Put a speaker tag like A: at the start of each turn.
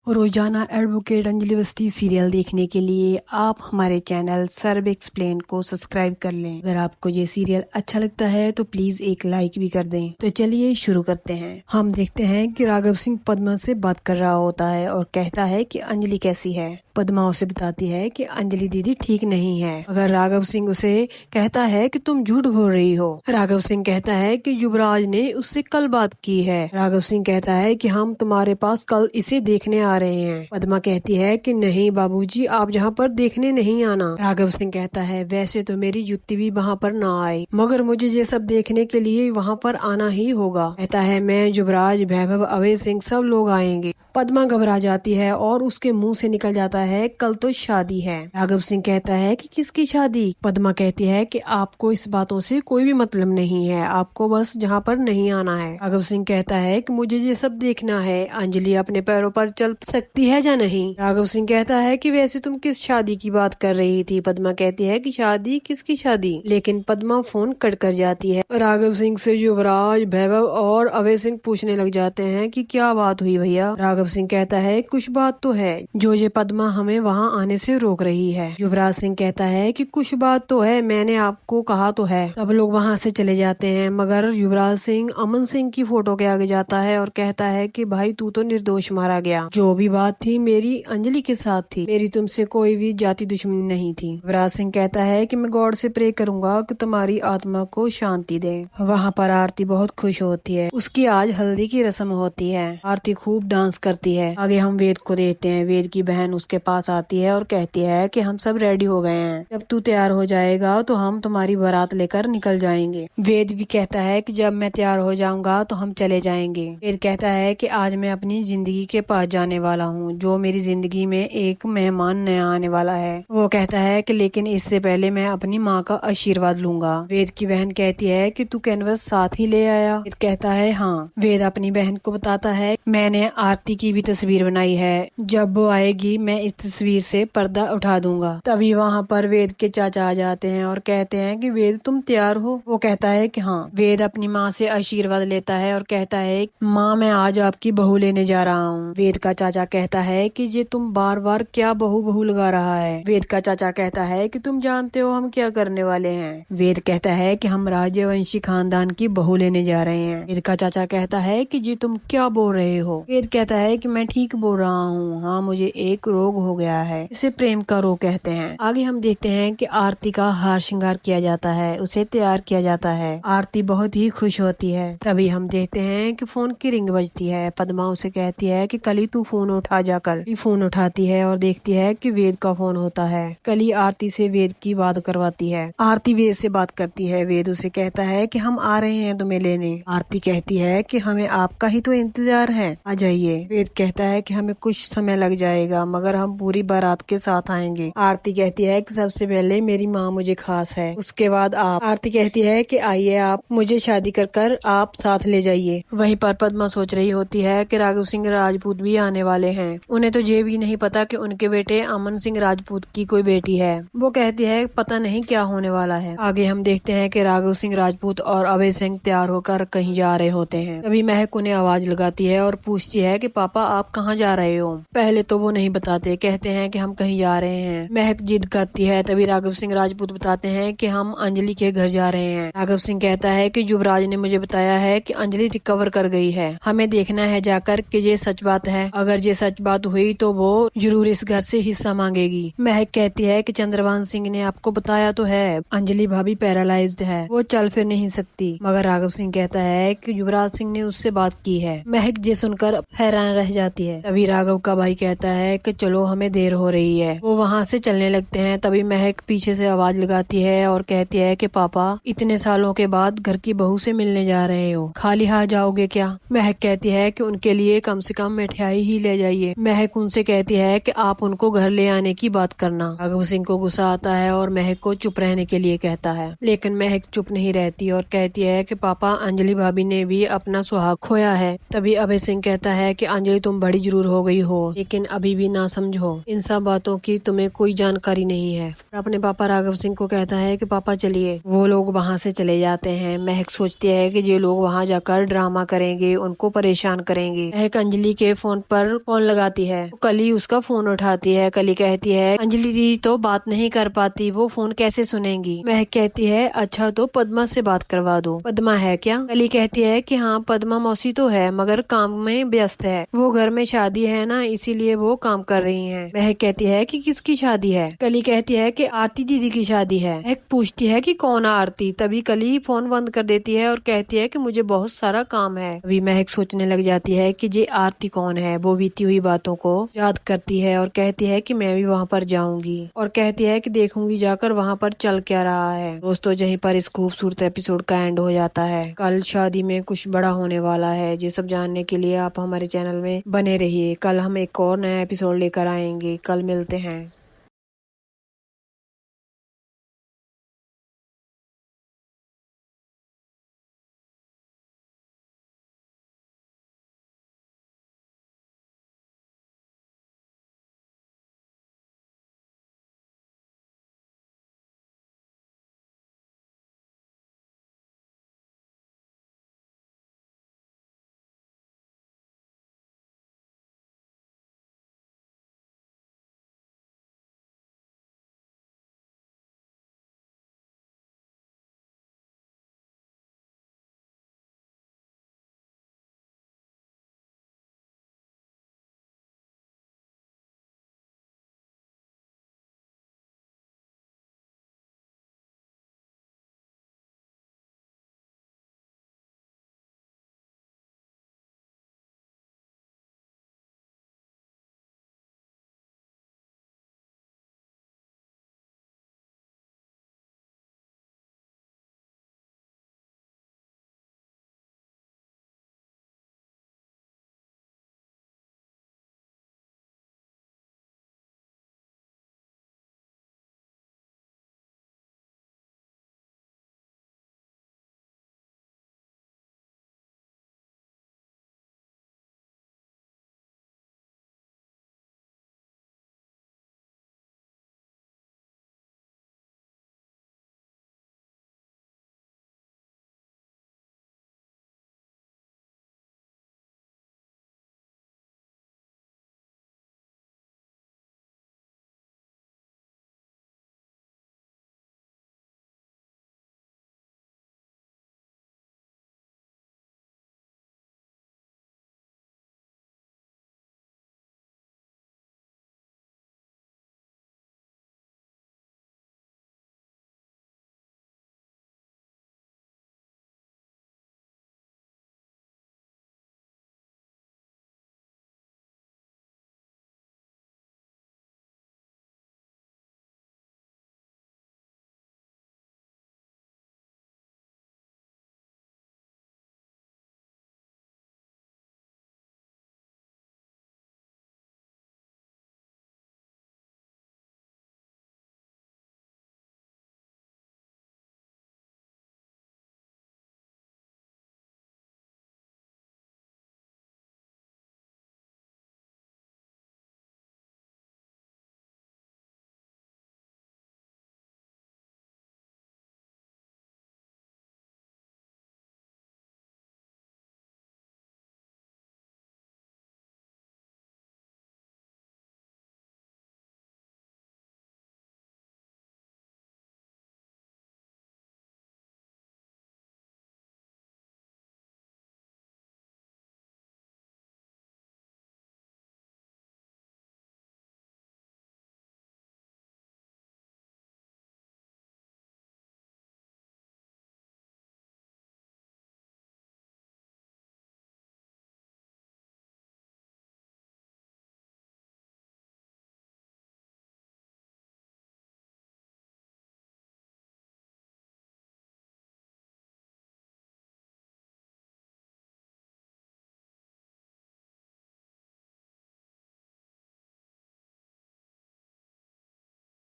A: रोजाना advocate Anjali Awasthi serial देखने के लिए आप हमारे चैनल सर्व एक्सप्लेन को सब्सक्राइब कर लें। अगर आपको ये सीरियल अच्छा लगता है तो प्लीज एक लाइक भी कर दें। तो चलिए शुरू करते हैं। हम देखते हैं कि राघव सिंह पद्मा से बात कर रहा होता है और कहता है कि अंजलि कैसी है। पद्मा उसे बताती है कि अंजलि दीदी ठीक नहीं है। अगर राघव सिंह उसे कहता है कि तुम झूठ बोल रही हो। राघव सिंह कहता है कि युवराज ने उससे कल बात की है। राघव सिंह कहता है कि हम तुम्हारे पास कल इसे देखने आ रहे हैं। पद्मा कहती है कि नहीं बाबूजी, आप जहाँ पर देखने नहीं आना। राघव सिंह कहता है वैसे तो मेरी जुत्ती भी वहाँ पर ना आई, मगर मुझे ये सब देखने के लिए वहाँ पर आना ही होगा। कहता है मैं, युवराज, वैभव, अभय सिंह सब लोग आएंगे। पद्मा घबरा जाती है और उसके मुंह से निकल जाता है कल तो शादी है। राघव सिंह कहता है कि किसकी शादी। पद्मा कहती है कि आपको इस बातों से कोई भी मतलब नहीं है, आपको बस जहाँ पर नहीं आना है। राघव सिंह कहता है कि मुझे ये सब देखना है, अंजलि अपने पैरों पर चल सकती है या नहीं। राघव सिंह कहता है कि वैसे तुम किस शादी की बात कर रही थी। पद्मा कहती है कि शादी, किसकी शादी। लेकिन पद्मा फोन कट कर जाती है। राघव सिंह से युवराज, वैभव और अभय सिंह पूछने लग जाते हैं कि क्या बात हुई भैया। राघव सिंह कहता है कुछ बात तो है जो ये पद्मा हमें वहाँ आने से रोक रही है। युवराज सिंह कहता है कि कुछ बात तो है, मैंने आपको कहा तो है। सब लोग वहाँ से चले जाते हैं, मगर युवराज सिंह अमन सिंह की फोटो के आगे जाता है और कहता है कि भाई तू तो निर्दोष मारा गया। जो भी बात थी मेरी अंजलि के साथ थी, मेरी तुमसे कोई भी जाति दुश्मनी नहीं थी। युवराज सिंह कहता है कि मैं गॉड से प्रे करूंगा कि तुम्हारी आत्मा को शांति दे। वहाँ पर आरती बहुत खुश होती है। उसकी आज हल्दी की रस्म होती है। आरती खूब डांस करती है। आगे हम वेद को देखते हैं। वेद की बहन उसके पास आती है और कहती है कि हम सब रेडी हो गए हैं, जब तू तैयार हो जाएगा तो हम तुम्हारी बारात लेकर निकल जाएंगे। वेद भी कहता है कि जब मैं तैयार हो जाऊंगा तो हम चले जाएंगे। वेद कहता है कि आज मैं अपनी जिंदगी के पास जाने वाला हूँ, जो मेरी जिंदगी में एक मेहमान नया आने वाला है। वो कहता है कि लेकिन इससे पहले मैं अपनी माँ का आशीर्वाद लूंगा। वेद की बहन कहती है कि तू कैनवस साथ ही ले आया। वेद कहता है हाँ। वेद अपनी बहन को बताता है मैंने आरती की भी तस्वीर बनाई है, जब वो आएगी मैं इस तस्वीर से पर्दा उठा दूंगा। तभी वहाँ पर वेद के चाचा आ जाते हैं और कहते हैं कि वेद तुम तैयार हो। वो कहता है कि हाँ। वेद अपनी माँ से आशीर्वाद लेता है और कहता है माँ मैं आज आपकी बहू लेने जा रहा हूँ। वेद का चाचा कहता है कि ये तुम बार बार क्या बहू बहू लगा रहा है। वेद का चाचा कहता है कि तुम जानते हो हम क्या करने वाले हैं। वेद कहता है कि हम राजवंशी खानदान की बहू लेने जा रहे हैं। वेद का चाचा कहता है कि जी तुम क्या बोल रहे हो। वेद कहता है कि मैं ठीक बोल रहा हूँ, हाँ मुझे एक रोग हो गया है, इसे प्रेम का रोग कहते हैं। आगे हम देखते हैं कि आरती का हार श्रृंगार किया जाता है, उसे तैयार किया जाता है। आरती बहुत ही खुश होती है। तभी हम देखते हैं कि फोन की रिंग बजती है। पद्मा उसे कहती है कि कली तू फोन उठा जाकर। फोन उठाती है और देखती है कि वेद का फोन होता है। कली आरती से वेद की बात करवाती है। आरती वेद से बात करती है। वेद उसे कहता है कि हम आ रहे हैं तुम्हें लेने। आरती कहती है कि हमें आपका ही तो इंतजार है, आ जाइए। वेद कहता है कि हमें कुछ समय लग जाएगा, मगर हम पूरी बारात के साथ आएंगे। आरती कहती है कि सबसे पहले मेरी माँ मुझे खास है, उसके बाद आप। आरती कहती है कि आइए आप, मुझे शादी कर आप साथ ले जाइए। वहीं पर पद्मा सोच रही होती है कि राघव सिंह राजपूत भी आने वाले हैं। उन्हें तो ये भी नहीं पता कि उनके बेटे अमन सिंह राजपूत की कोई बेटी है। वो कहती है पता नहीं क्या होने वाला है। आगे हम देखते हैं कि राघव सिंह राजपूत और अभय सिंह तैयार होकर कहीं जा रहे होते हैं। तभी महक उन्हें आवाज लगाती है और पूछती है कि पापा आप कहाँ जा रहे हो। पहले तो वो नहीं बताते, कहते हैं कि हम कहीं जा रहे हैं। महक जिद करती है। तभी राघव सिंह राजपूत बताते हैं कि हम अंजलि के घर जा रहे हैं। राघव सिंह कहता है कि युवराज ने मुझे बताया है कि अंजलि रिकवर कर गई है, हमें देखना है जाकर कि ये सच बात है। अगर ये सच बात हुई तो वो जरूर इस घर से हिस्सा मांगेगी। महक कहती है कि चंद्रभान सिंह ने आपको बताया तो है अंजलि भाभी पैरालाइज्ड है, वो चल फिर नहीं सकती। मगर राघव सिंह कहता है कि युवराज सिंह ने उससे बात की है। महक ये सुनकर हैरान रह जाती है। तभी राघव का भाई कहता है कि चलो हमें देर हो रही है। वो वहाँ से चलने लगते हैं। तभी महक पीछे से आवाज लगाती है और कहती है कि पापा इतने सालों के बाद घर की बहू से मिलने जा रहे हो, खाली हाथ जाओगे क्या। महक कहती है कि उनके लिए कम से कम मिठाई ही ले जाइए। महक उनसे कहती है कि आप उनको घर ले आने की बात करना। राघव सिंह को गुस्सा आता है और महक को चुप रहने के लिए कहता है, लेकिन महक चुप नहीं रहती और कहती है कि पापा अंजलि भाभी ने भी अपना सुहाग खोया है। तभी अभय सिंह कहता है कि अंजलि तुम बड़ी जरूर हो गई हो, लेकिन अभी भी ना समझो, इन सब बातों की तुम्हें कोई जानकारी नहीं है। अपने पापा राघव सिंह को कहता है कि पापा चलिए। वो लोग वहाँ से चले जाते हैं। महक सोचती है कि ये लोग वहाँ जाकर ड्रामा करेंगे, उनको परेशान करेंगे। महक अंजलि के फोन पर फोन लगाती है। कली उसका फोन उठाती है। कली कहती है अंजलि दी तो बात नहीं कर पाती, वो फोन कैसे सुनेंगी। महक कहती है अच्छा तो पद्मा से बात करवा दो। पद्मा है क्या? कली कहती है कि हाँ पद्मा मौसी तो है, मगर काम में व्यस्त है। वो घर में शादी है ना, इसीलिए वो काम कर रही है। महक कहती है कि किसकी शादी है? कली कहती है कि आरती दीदी की शादी है। महक पूछती है कि कौन आरती? तभी कली फोन बंद कर देती है और कहती है कि मुझे बहुत सारा काम है। अभी महक सोचने लग जाती है कि ये आरती कौन है। वो बीती हुई बातों को याद करती है और कहती है कि मैं भी वहाँ पर जाऊंगी, और कहती है कि देखूंगी जाकर वहाँ पर चल क्या रहा है। दोस्तों यहीं पर इस खूबसूरत एपिसोड का एंड हो जाता है। कल शादी में कुछ बड़ा होने वाला है। ये सब जानने के लिए आप हमारे चैनल में बने रहिए। कल हम एक और नया एपिसोड लेकर आएंगे। कल मिलते हैं।